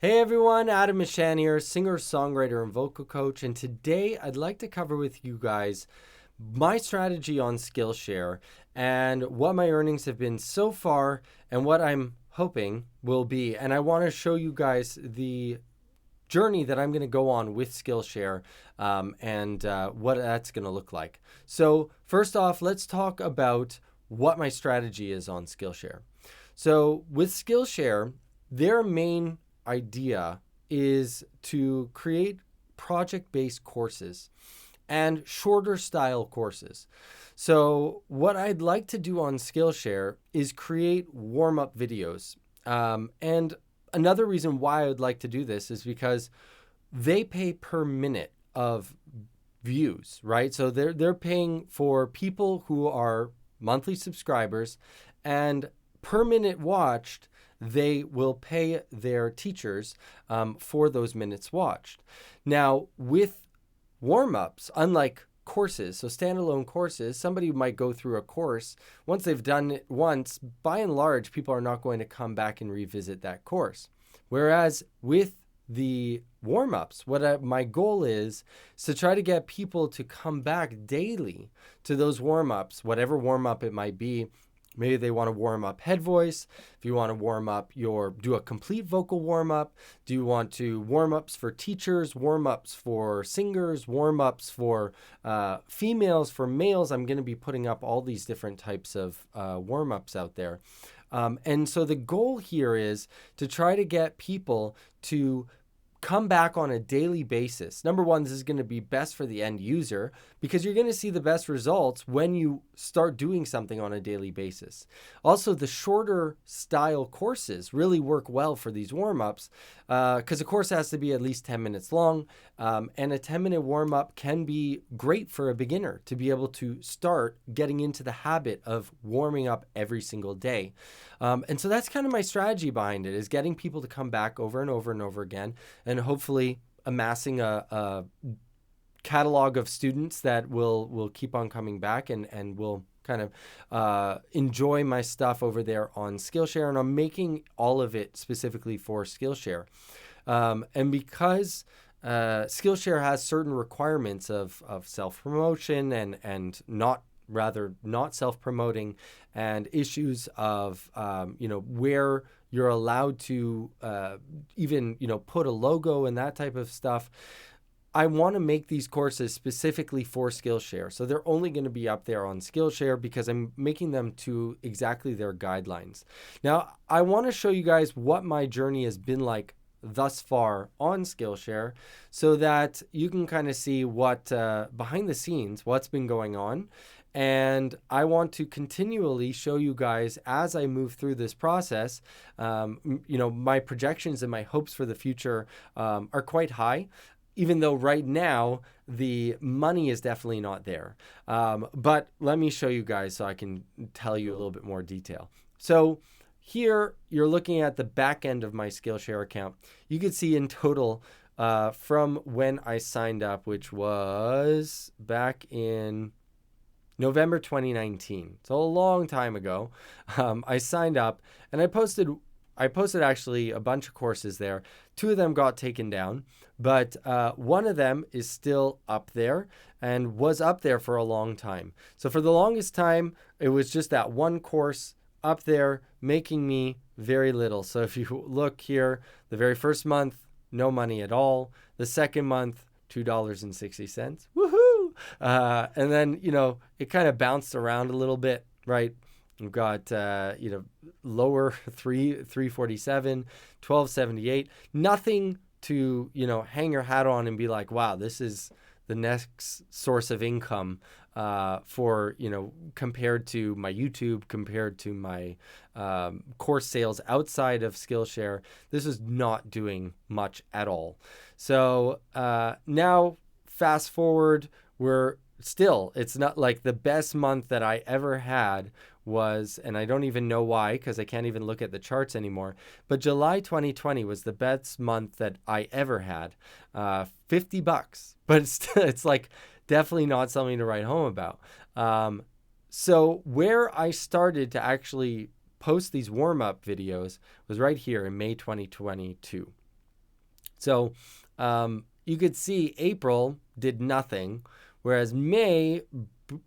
Hey everyone, Adam Mishan here, singer, songwriter, and vocal coach. And today I'd like to cover with you guys my strategy on Skillshare and what my earnings have been so far and what I'm hoping will be. And I want to show you guys the journey that I'm going to go on with Skillshare and what that's going to look like. So first off, let's talk about what my strategy is on Skillshare. So with Skillshare, their main idea is to create project-based courses and shorter style courses. So what I'd like to do on Skillshare is create warm-up videos. And another reason why I would like to do this is because they pay per minute of views, right? So they're paying for people who are monthly subscribers, and per minute watched, they will pay their teachers for those minutes watched. Now, with warm-ups, unlike courses, so standalone courses, somebody might go through a course. Once they've done it once, by and large, people are not going to come back and revisit that course. Whereas with the warm-ups, my goal is to try to get people to come back daily to those warm-ups, whatever warm-up it might be. Maybe they want to warm up head voice. If you want to warm up do a complete vocal warm up. Do you want to warm ups for teachers, warm ups for singers, warm ups for females, for males? I'm going to be putting up all these different types of warm ups out there. And so the goal here is to try to get people to come back on a daily basis. Number one, this is going to be best for the end user because you're going to see the best results when you start doing something on a daily basis. Also, the shorter style courses really work well for these warm-ups because a course has to be at least 10 minutes long, and a 10-minute warm-up can be great for a beginner to be able to start getting into the habit of warming up every single day. And so that's kind of my strategy behind it, is getting people to come back over and over and over again, and hopefully amassing a catalog of students that will keep on coming back and will kind of enjoy my stuff over there on Skillshare. And I'm making all of it specifically for Skillshare. And because Skillshare has certain requirements of self-promotion and not self-promoting, and issues of where you're allowed to even put a logo and that type of stuff. I want to make these courses specifically for Skillshare. So they're only going to be up there on Skillshare because I'm making them to exactly their guidelines. Now, I want to show you guys what my journey has been like thus far on Skillshare so that you can kind of see what behind the scenes, what's been going on. And I want to continually show you guys as I move through this process. My projections and my hopes for the future are quite high, even though right now the money is definitely not there. But let me show you guys so I can tell you a little bit more detail. So here you're looking at the back end of my Skillshare account. You can see in total from when I signed up, which was back in November 2019. So a long time ago, I signed up and I posted actually a bunch of courses there. 2 of them got taken down, but one of them is still up there and was up there for a long time. So for the longest time, it was just that one course up there making me very little. So if you look here, the very first month, no money at all. The second month, $2.60. Woohoo! And then, it kind of bounced around a little bit, right? We've got, lower 347, 1278, nothing to, hang your hat on and be like, wow, this is the next source of income for, compared to my YouTube, compared to my course sales outside of Skillshare. This is not doing much at all. So now fast forward, it's not like the best month that I ever had was, and I don't even know why because I can't even look at the charts anymore, but July 2020 was the best month that I ever had, $50, but it's like definitely not something to write home about. So where I started to actually post these warm-up videos was right here in May 2022. So you could see April did nothing, whereas May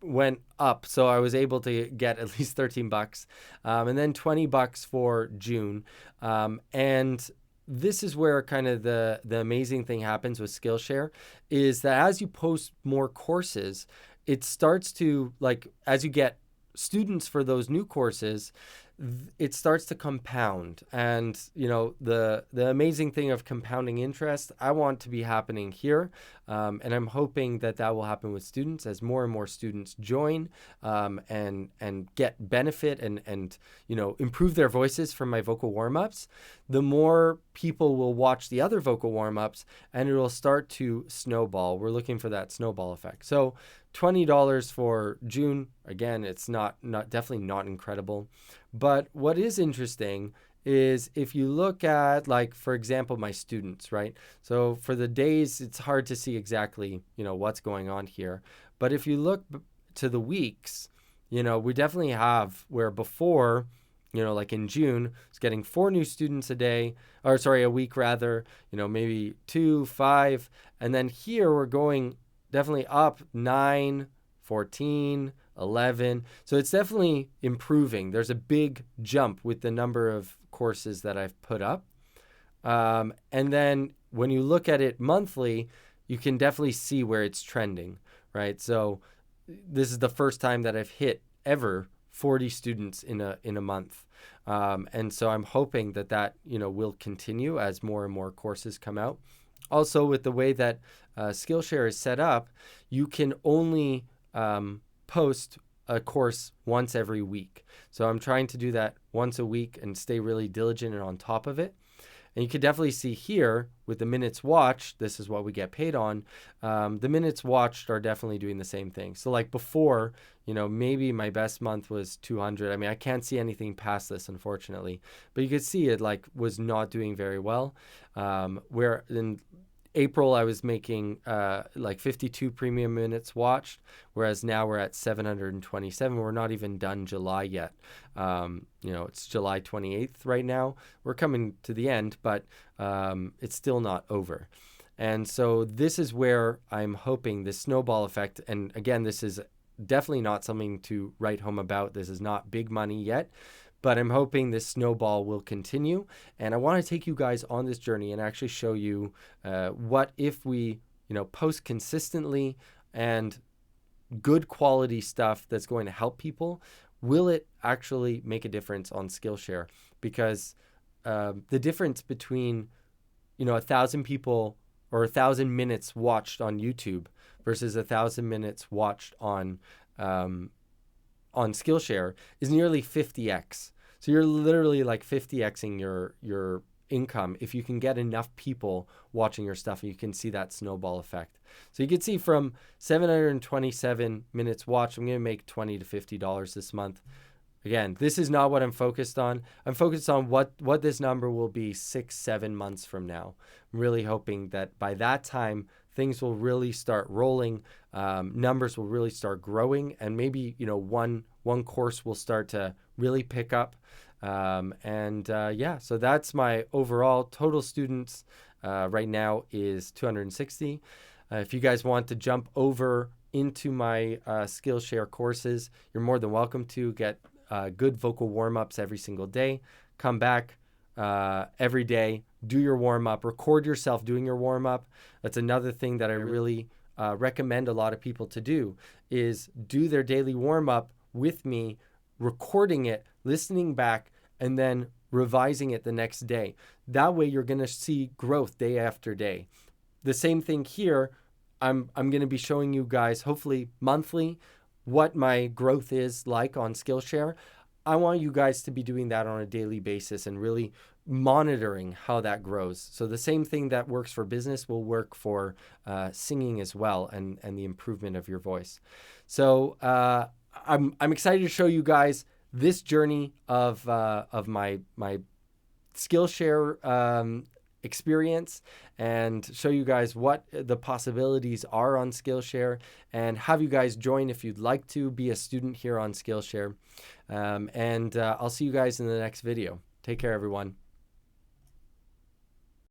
went up. So I was able to get at least 13 bucks, and then 20 bucks for June. And this is where kind of the amazing thing happens with Skillshare is that as you post more courses, it starts to, like, as you get students for those new courses, it starts to compound. And the amazing thing of compounding interest, I want to be happening here, and I'm hoping that will happen with students as more and more students join, and get benefit and improve their voices from my vocal warm-ups. The more people will watch the other vocal warm-ups, and it will start to snowball. We're looking for that snowball effect. So $20 for June. Again, it's not definitely not incredible. But what is interesting is if you look at, like, for example, my students, right? So for the days, it's hard to see exactly, what's going on here. But if you look to the weeks, we definitely have where before, like in June, it's getting 4 new students a week rather, maybe 2, 5. And then here we're going definitely up 9, 14, 11. So it's definitely improving. There's a big jump with the number of courses that I've put up. And then when you look at it monthly, you can definitely see where it's trending, right? So this is the first time that I've hit ever 40 students in a month. And so I'm hoping that will continue as more and more courses come out. Also, with the way that Skillshare is set up, you can only post a course once every week. So I'm trying to do that once a week and stay really diligent and on top of it. And you can definitely see here with the minutes watched, this is what we get paid on. The minutes watched are definitely doing the same thing. So like before, maybe my best month was 200. I mean, I can't see anything past this, unfortunately. But you could see it was not doing very well. Where in April, I was making 52 premium minutes watched, whereas now we're at 727. We're not even done July yet. It's July 28th right now. We're coming to the end, but it's still not over. And so this is where I'm hoping this snowball effect, and again, this is definitely not something to write home about. This is not big money yet. But I'm hoping this snowball will continue. And I want to take you guys on this journey and actually show you what if we, post consistently and good quality stuff that's going to help people, will it actually make a difference on Skillshare? Because the difference between, 1,000 people or 1,000 minutes watched on YouTube versus 1,000 minutes watched on Skillshare is nearly 50x. So you're literally like 50xing your income if you can get enough people watching your stuff, and you can see that snowball effect. So you can see from 727 minutes watched, I'm going to make $20 to $50 this month. Again, this is not what I'm focused on. I'm focused on what this number will be 6-7 months from now. I'm really hoping that by that time, things will really start rolling, numbers will really start growing, and maybe one course will start to really pick up. So that's my overall total students right now is 260. If you guys want to jump over into my Skillshare courses, you're more than welcome to get good vocal warm-ups every single day. Come back every day, do your warm-up, record yourself doing your warm-up. That's another thing that I really recommend a lot of people to do, is do their daily warm-up with me, recording it, listening back, and then revising it the next day. That way you're going to see growth day after day. The same thing here. I'm going to be showing you guys, hopefully monthly, what my growth is like on Skillshare. I want you guys to be doing that on a daily basis and really monitoring how that grows. So the same thing that works for business will work for singing as well, and the improvement of your voice. So I'm excited to show you guys this journey of my Skillshare experience, and show you guys what the possibilities are on Skillshare, and have you guys join if you'd like to be a student here on Skillshare. I'll see you guys in the next video. Take care, everyone.